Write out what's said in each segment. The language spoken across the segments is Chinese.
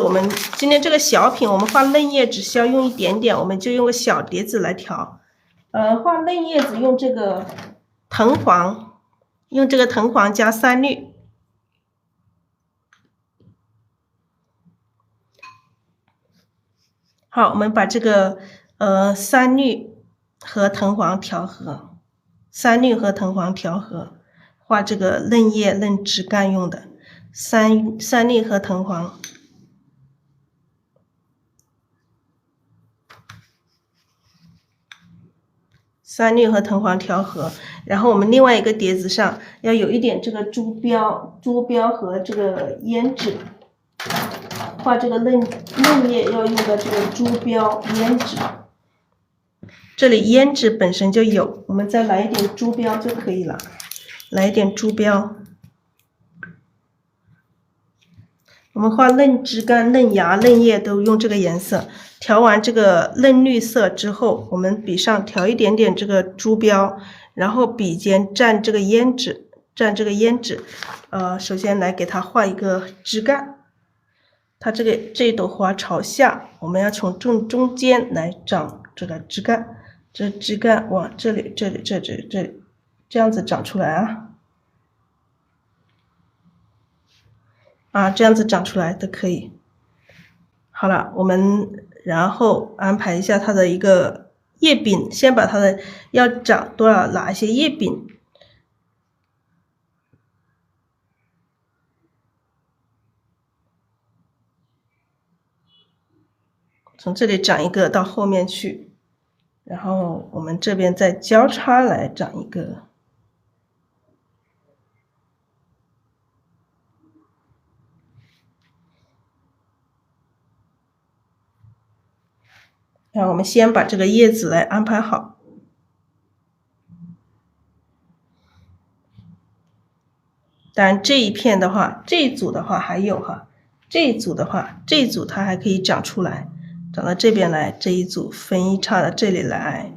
我们今天这个小品，我们画嫩叶只需要用一点点，我们就用个小碟子来调。画嫩叶子用这个藤黄，加三绿。好，我们把这个三绿和藤黄调和，画这个嫩叶嫩枝干用的三绿和藤黄。三绿和藤黄调和，然后我们另外一个碟子上要有一点这个珠标和这个胭脂，画这个嫩叶要用的这个珠标胭脂，这里胭脂本身就有，我们再来一点珠标就可以了，来一点珠标。我们画嫩枝干、嫩芽、嫩叶都用这个颜色。调完这个嫩绿色之后，我们笔上调一点点这个珠标，然后笔尖蘸这个胭脂，首先来给它画一个枝干。它这一朵花朝下，我们要从中间来长这个枝干，这枝干往这里，这样子长出来啊。这样子长出来都可以。好了，我们然后安排一下它的一个叶柄，先把它的要长多少哪一些叶柄，从这里长一个到后面去，然后我们这边再交叉来长一个。然后我们先把这个叶子来安排好。当然这一片的话，这一组的话还有这一组它还可以长出来，长到这边来，这一组分一叉到这里来，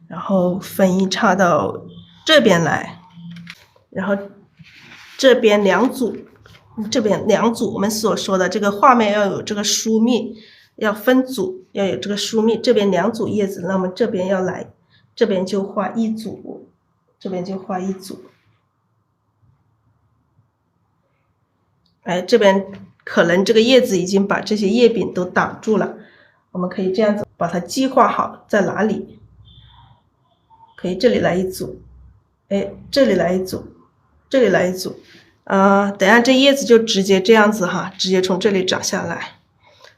然后分一叉到这边来，然后这边两组，我们所说的这个画面要有这个疏密，要分组，要有这个疏密，这边两组叶子，那么这边要来，这边就画一组，这边可能这个叶子已经把这些叶柄都挡住了，我们可以这样子把它计划好在哪里，可以这里来一组，这里来一组，等下这叶子就直接这样子直接从这里长下来。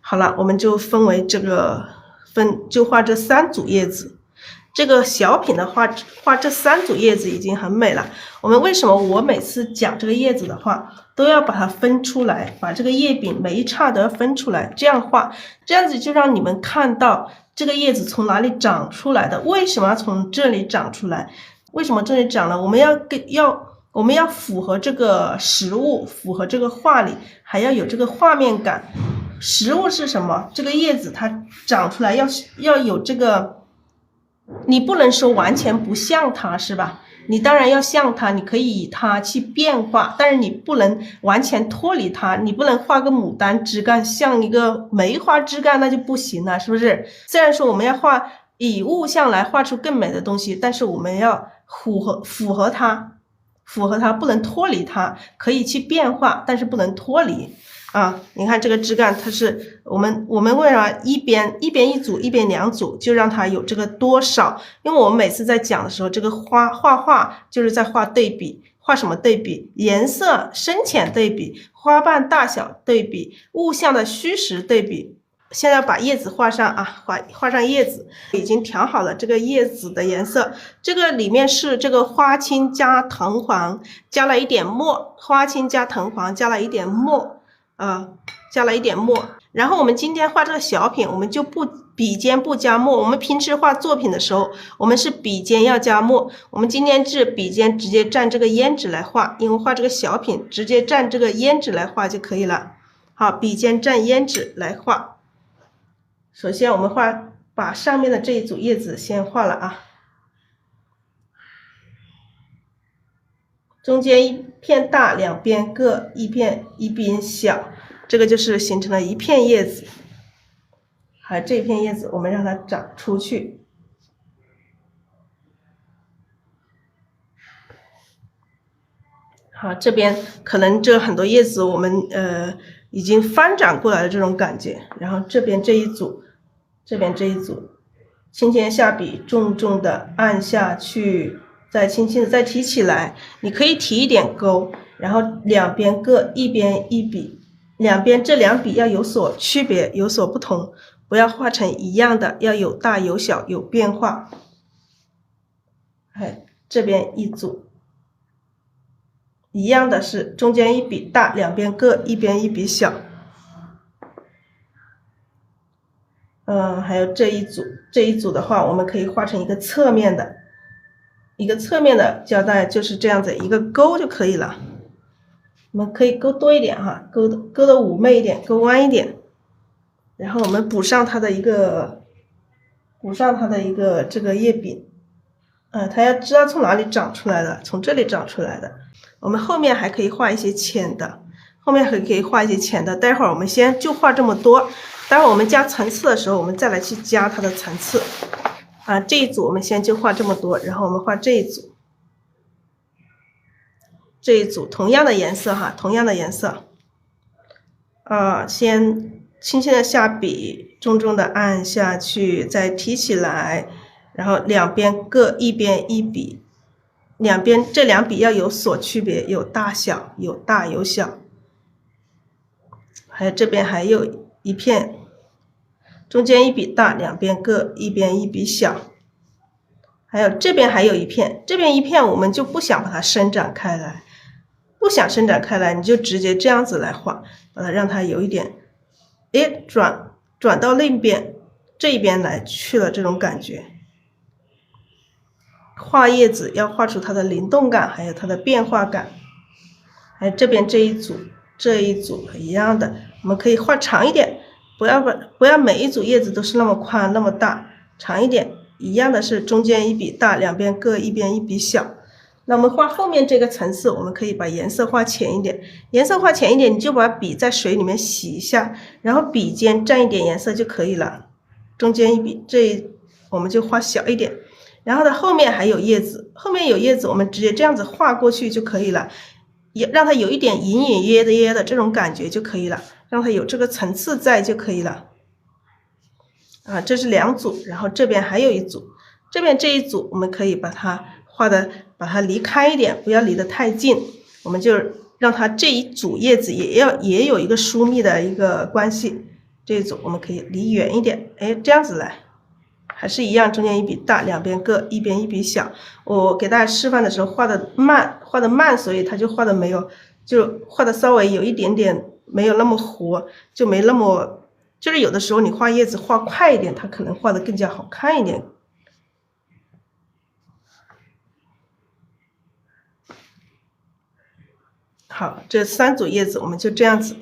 好了，我们就分为就画这三组叶子。这个小品的画这三组叶子已经很美了。为什么我每次讲这个叶子的话，都要把它分出来，把这个叶柄每一叉都要分出来，这样画，这样子就让你们看到这个叶子从哪里长出来的。为什么要从这里长出来？为什么这里长了？我们要符合这个实物，符合这个画里，还要有这个画面感。实物是什么？这个叶子它长出来要有这个，你不能说完全不像它，是吧？你当然要像它，你可以以它去变化，但是你不能完全脱离它，你不能画个牡丹枝干像一个梅花枝干，那就不行了，是不是？虽然说我们要以物象来画出更美的东西，但是我们要符合它，不能脱离它，可以去变化，但是不能脱离。你看这个枝干，它是我们为了一边一组，一边两组，就让它有这个多少。因为我们每次在讲的时候，这个画画就是在画对比，画什么对比？颜色深浅对比，花瓣大小对比，物象的虚实对比。现在把叶子画上画上叶子，已经调好了这个叶子的颜色。这个里面是这个花青加藤黄，加了一点墨，加了一点墨。然后我们今天画这个小品，我们就笔尖不加墨。我们平时画作品的时候，我们是笔尖要加墨。我们今天是笔尖直接蘸这个胭脂来画，因为画这个小品直接蘸这个胭脂来画就可以了。好，笔尖蘸胭脂来画。首先我们把上面的这一组叶子先画了中间一片大，两边各一边小，这个就是形成了一片叶子。好，这片叶子我们让它长出去。好，这边可能这很多叶子我们已经翻展过来的这种感觉，然后这边这一组，这边这一组，轻轻下笔，重重的按下去，再轻轻的再提起来，你可以提一点钩，然后两边各一边一笔，两边这两笔要有所区别，有所不同，不要画成一样的，要有大有小，有变化。哎，这边一组。一样的是中间一笔大，两边各一边一笔小。还有这一组，这一组的话，我们可以画成一个侧面的，一个侧面的胶带就是这样子，一个钩就可以了。我们可以钩多一点哈，钩的妩媚一点，钩弯一点，然后我们补上它的一个这个叶柄。它要知道从哪里长出来的，从这里长出来的。我们后面还可以画一些浅的，待会儿我们先就画这么多，待会儿我们加层次的时候，我们再来去加它的层次。这一组我们先就画这么多，然后我们画这一组，同样的颜色哈，同样的颜色。先轻轻的下笔，重重的按下去，再提起来。然后两边各一边一笔，两边这两笔要有所区别，有大小，有大有小。还有这边还有一片，中间一笔大，两边各一边一笔小。还有这边还有一片，这边一片我们就不想把它伸展开来，你就直接这样子来画，把它让它有一点，转到另一边这一边来去了这种感觉。画叶子要画出它的灵动感，还有它的变化感。还有这边这一组一样的，我们可以画长一点，不要每一组叶子都是那么宽那么大，长一点。一样的是中间一笔大，两边各一边一笔小。那我们画后面这个层次，我们可以把颜色画浅一点，你就把笔在水里面洗一下，然后笔尖蘸一点颜色就可以了。中间一笔，我们就画小一点。然后它后面还有叶子，我们直接这样子画过去就可以了，也让它有一点隐隐约的这种感觉就可以了，让它有这个层次在就可以了。这是两组，然后这边还有一组，这边这一组我们可以把它离开一点，不要离得太近，我们就让它这一组叶子也有一个疏密的一个关系，这一组我们可以离远一点，这样子来。还是一样，中间一笔大，两边各一边一笔小。我给大家示范的时候画的慢，所以它就画的稍微有一点点没有那么活，就没那么，就是有的时候你画叶子画快一点，它可能画的更加好看一点。好，这三组叶子我们就这样子。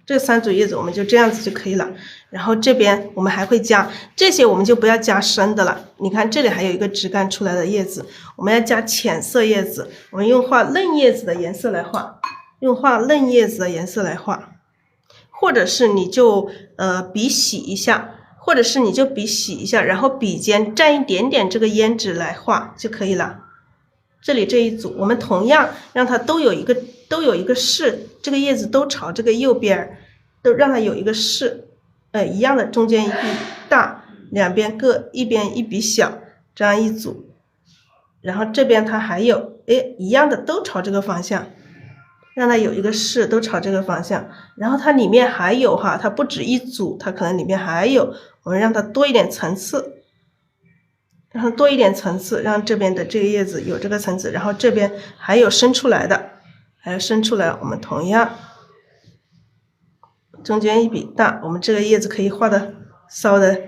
这三组叶子我们就这样子就可以了，然后这边我们还会加这些，我们就不要加深的了。你看这里还有一个枝干出来的叶子，我们要加浅色叶子，我们用画嫩叶子的颜色来画，或者是你就笔洗一下，然后笔尖蘸一点点这个胭脂来画就可以了。这里这一组我们同样让它都有一个势，这个叶子都朝这个右边，都让它有一个势，一样的，中间一笔大，两边各一边一笔小，这样一组。然后这边它还有一样的都朝这个方向，让它有一个势，都朝这个方向。然后它里面还有它不止一组，它可能里面还有，我们让它多一点层次。让这边的这个叶子有这个层次，然后这边还有伸出来的，我们同样中间一笔大，我们这个叶子可以画的稍微的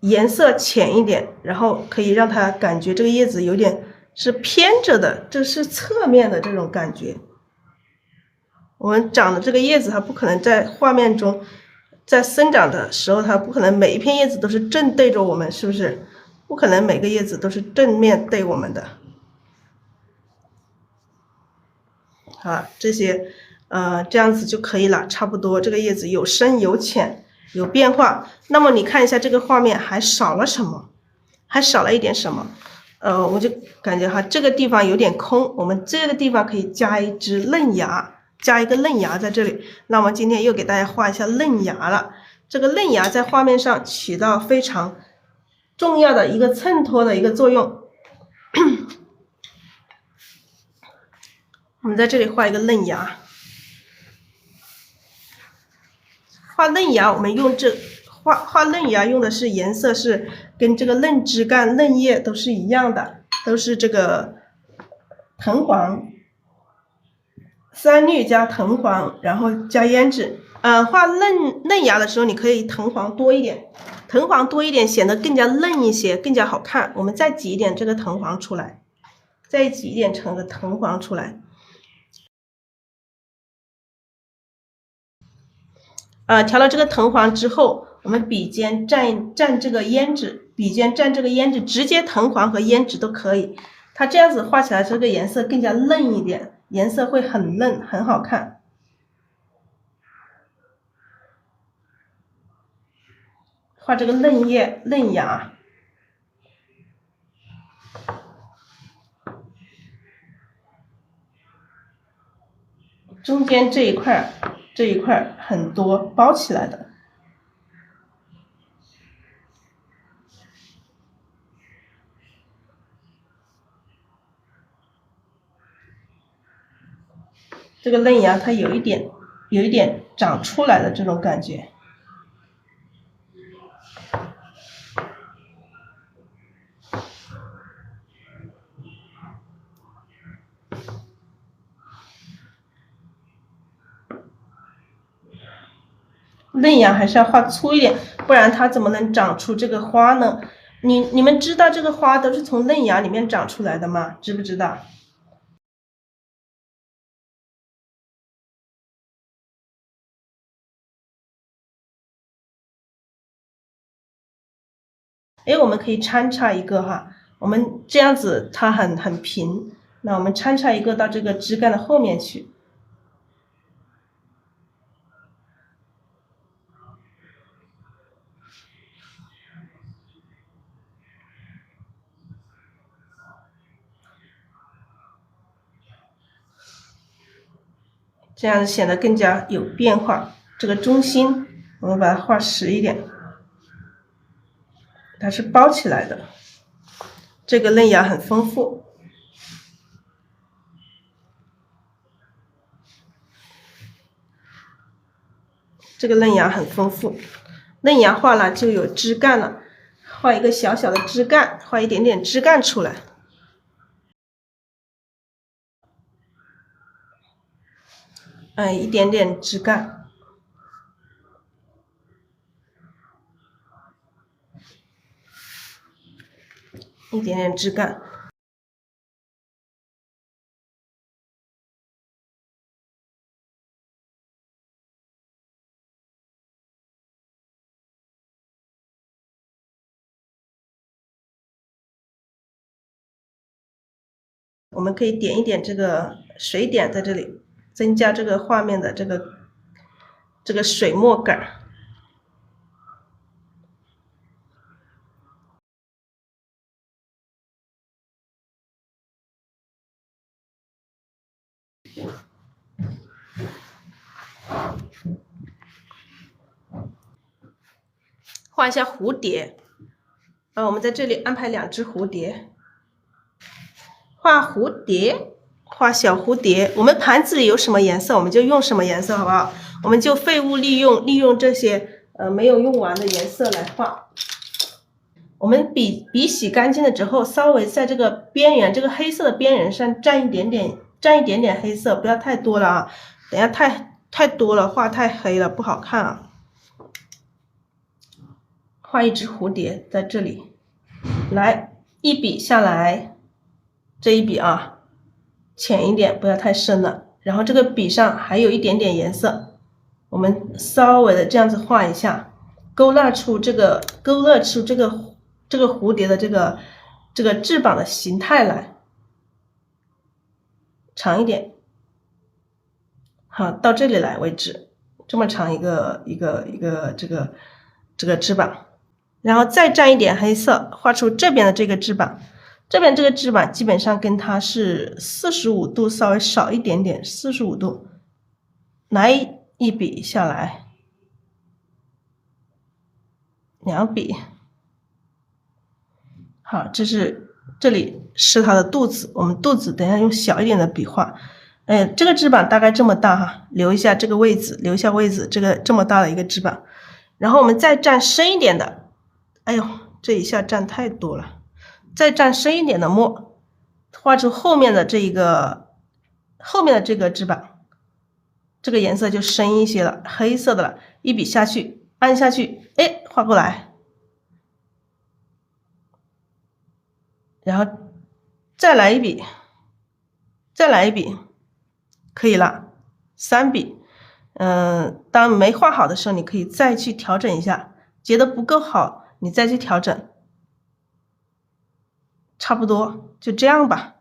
颜色浅一点，然后可以让它感觉这个叶子有点是偏着的，这是侧面的这种感觉。我们长的这个叶子它不可能在画面中，在生长的时候它不可能每一片叶子都是正对着我们，是不是？不可能每个叶子都是正面对我们的。啊，这些这样子就可以了，差不多这个叶子有深有浅有变化。那么你看一下这个画面还少了什么？还少了一点什么？我就感觉哈这个地方有点空，我们这个地方可以加一只嫩芽，加一个嫩芽在这里。那么今天又给大家画一下嫩芽了。这个嫩芽在画面上起到非常重要的一个衬托的一个作用。我们在这里画一个嫩芽，画嫩芽我们用画嫩芽用的是颜色是跟这个嫩枝干嫩叶都是一样的，都是这个藤黄，3绿加藤黄，然后加胭脂。画嫩芽的时候你可以藤黄多一点，藤黄多一点显得更加嫩一些，更加好看。我们再挤一点这个藤黄出来，再挤一点成的藤黄出来。调了这个藤黄之后，我们笔尖蘸这个胭脂，笔尖蘸这个胭脂，直接藤黄和胭脂都可以。它这样子画起来，这个颜色更加嫩一点，颜色会很嫩，很好看。画这个嫩叶、嫩芽，中间这一块很多包起来的。这个嫩芽它有一点长出来的这种感觉。嫩芽还是要画粗一点，不然它怎么能长出这个花呢？你们知道这个花都是从嫩芽里面长出来的吗？知不知道？我们可以穿插一个哈，我们这样子它很平，那我们穿插一个到这个枝干的后面去。这样子显得更加有变化。这个中心我们把它画实一点，它是包起来的。这个嫩芽很丰富，这个嫩芽很丰富。嫩芽画了就有枝干了，画一个小小的枝干，画一点点枝干出来。一点点枝干，一点点枝干。我们可以点一点这个水点在这里，增加这个画面的这个水墨感。画一下蝴蝶，我们在这里安排2只蝴蝶。画蝴蝶，画小蝴蝶。我们盘子里有什么颜色，我们就用什么颜色，好不好？我们就废物利用，利用这些没有用完的颜色来画。我们笔洗干净了之后，稍微在这个边缘，这个黑色的边缘上蘸一点点黑色，不要太多了啊，等下太多了，画太黑了不好看啊。画一只蝴蝶在这里，来一笔下来，这一笔啊，浅一点，不要太深了。然后这个笔上还有一点点颜色，我们稍微的这样子画一下，勾勒出这个蝴蝶的这个翅膀的形态来，长一点。好，到这里来为止，这么长一个这个翅膀，然后再蘸一点黑色，画出这边的这个翅膀。这边这个翅膀基本上跟它是45度稍微少一点点，45度，来一笔下来，2笔。好，这里是它的肚子，我们肚子等一下用小一点的笔画。这个翅膀大概这么大哈，留一下这个位置，留下位置，这个这么大的一个翅膀。然后我们再蘸深一点的，哎呦，这一下蘸太多了，再蘸深一点的墨，画出后面的这个翅膀，这个颜色就深一些了，黑色的了，一笔下去，按下去，哎，画过来，然后再来一笔，再来一笔，可以了，3笔。当没画好的时候，你可以再去调整一下，觉得不够好，你再去调整。差不多就这样吧，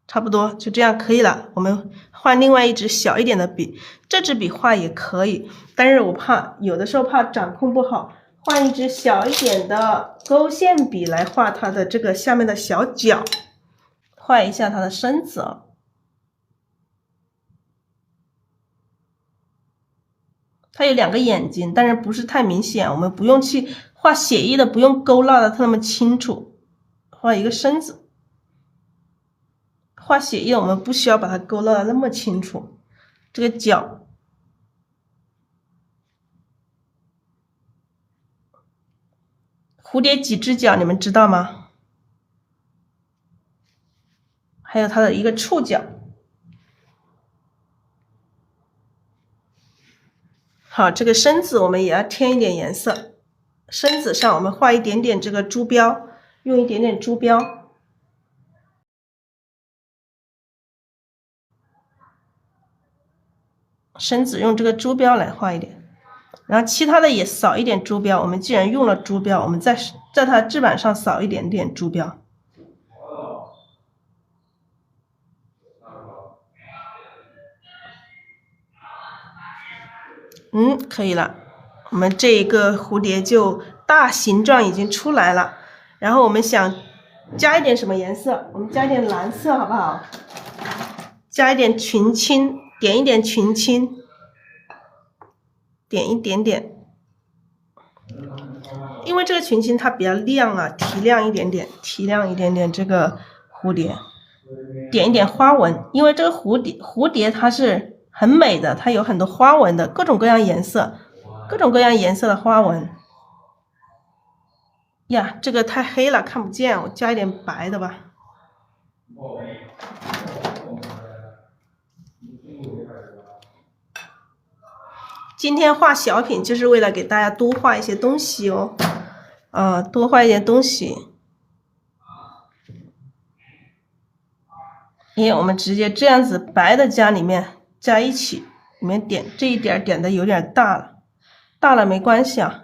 差不多就这样可以了。我们换另外一支小一点的笔，这支笔画也可以，但是我怕有的时候怕掌控不好，换一支小一点的勾线笔来画它的这个下面的小角，画一下它的身子哦。它有2个眼睛，但是不是太明显，我们不用去画写意的，不用勾勒的那么清楚，画一个身子。画血液我们不需要把它勾勒的那么清楚，这个角蝴蝶几只脚你们知道吗？还有它的一个触角。好，这个身子我们也要添一点颜色，身子上我们画一点点这个珠标，用一点点珠标。身子用这个珠标来画一点，然后其他的也扫一点珠标。我们既然用了珠标，我们在它翅膀上扫一点点珠标。可以了。我们这一个蝴蝶就大形状已经出来了。然后我们想加一点什么颜色？我们加一点蓝色好不好？加一点群青，点一点群青，点一点点。因为这个群青它比较亮啊，提亮一点点，提亮一点点这个蝴蝶，点一点花纹。因为这个蝴蝶它是很美的，它有很多花纹的，各种各样颜色，各种各样颜色的花纹。呀，这个太黑了，看不见，我加一点白的吧。今天画小品就是为了给大家多画一些东西哦，多画一点东西。我们直接这样子白的加里面加一起，里面点这一点点的有点大了，大了没关系啊。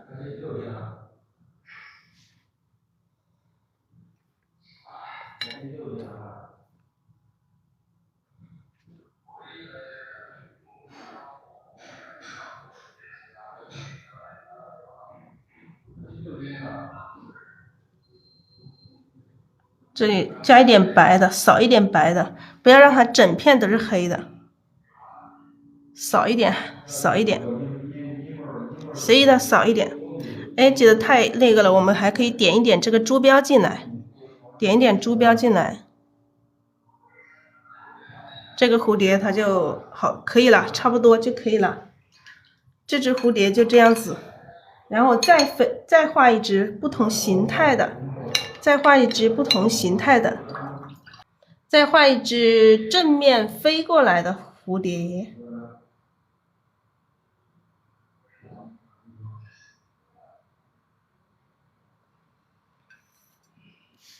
这里加一点白的，少一点白的，不要让它整片都是黑的，少一点，少一点，随意的少一点。觉得太那个了，我们还可以点一点这个珠标进来，点一点珠标进来。这个蝴蝶它就好，可以了，差不多就可以了。这只蝴蝶就这样子，然后再画一只不同形态的，再画一只不同形态的，再画一只正面飞过来的蝴蝶。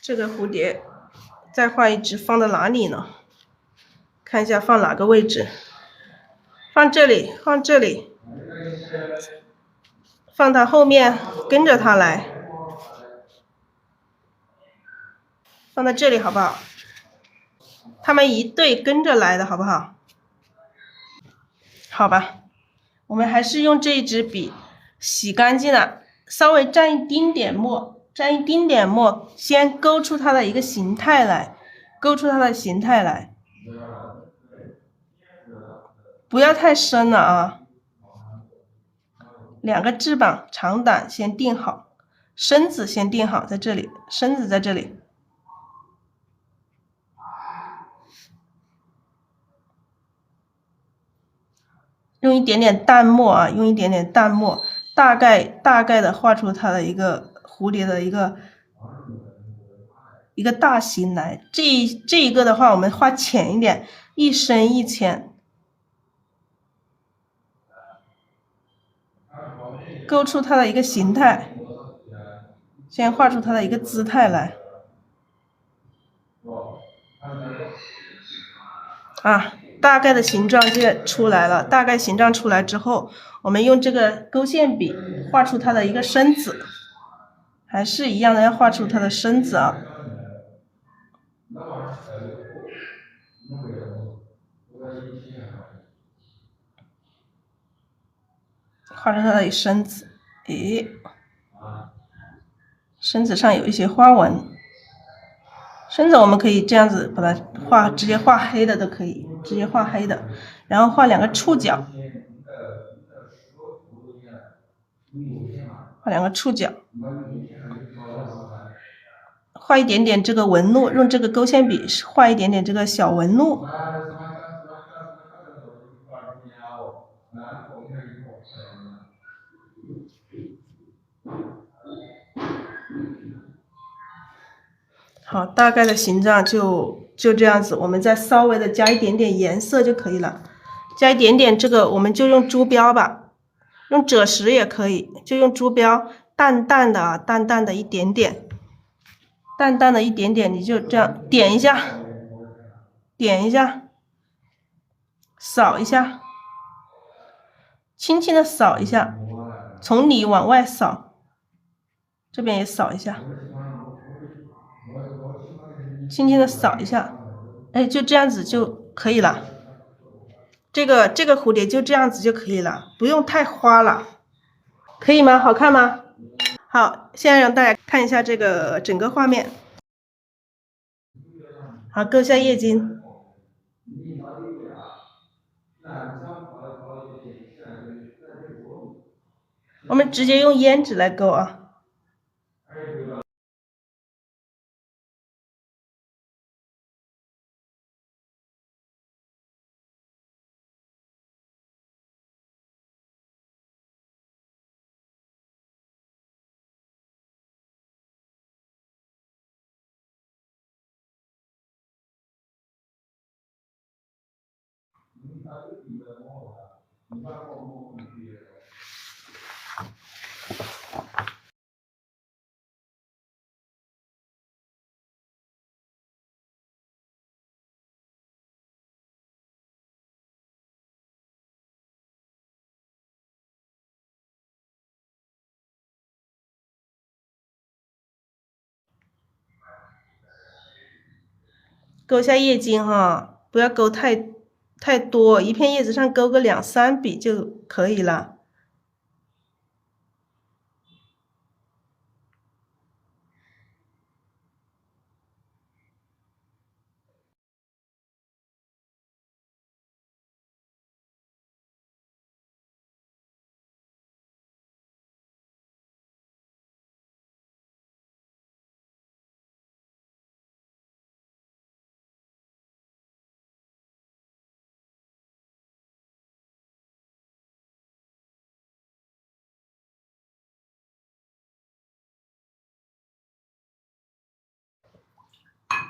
这个蝴蝶再画一只放到哪里呢？看一下放哪个位置，放这里，放这里，放它后面，跟着它来，放在这里好不好？它们一对跟着来的好不好？好吧，我们还是用这一支笔洗干净了，稍微蘸一丁点墨，先勾出它的一个形态来，不要太深了啊。两个翅膀长短先定好，身子先定好，在这里，身子在这里。用一点点淡墨啊，大概的画出它的一个蝴蝶的一个大形来。这一个的话，我们画浅一点，一深一浅。勾出它的一个形态，先画出它的一个姿态来。啊，大概的形状就出来了。大概形状出来之后，我们用这个勾线笔画出它的一个身子，还是一样的，要画出它的身子啊。画出它的身子，诶，身子上有一些花纹。身子我们可以这样子把它画，直接画黑的都可以，直接画黑的，然后画两个触角，画一点点这个纹路，用这个勾线笔画一点点这个小纹路。好，大概的形状就这样子，我们再稍微的加一点点颜色就可以了。加一点点这个，我们就用珠标吧，用赭石也可以，就用珠标，淡淡的啊，淡淡的一点点，你就这样点一下，扫一下，轻轻的扫一下，从里往外扫，这边也扫一下。轻轻的扫一下，哎，就这样子就可以了。这个蝴蝶就这样子就可以了，不用太花了，可以吗？好看吗？好，现在让大家看一下这个整个画面。好，勾下叶筋。我们直接用胭脂来勾啊。勾下叶筋哈，不要勾太多，一片叶子上勾个2、3笔就可以了。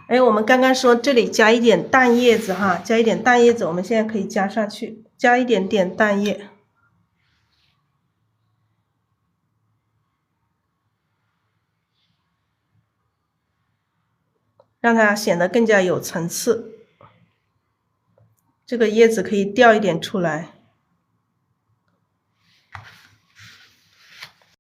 哎，我们刚刚说这里加一点淡叶子哈，加一点淡叶子，我们现在可以加上去，加一点点淡叶，让它显得更加有层次。这个叶子可以掉一点出来。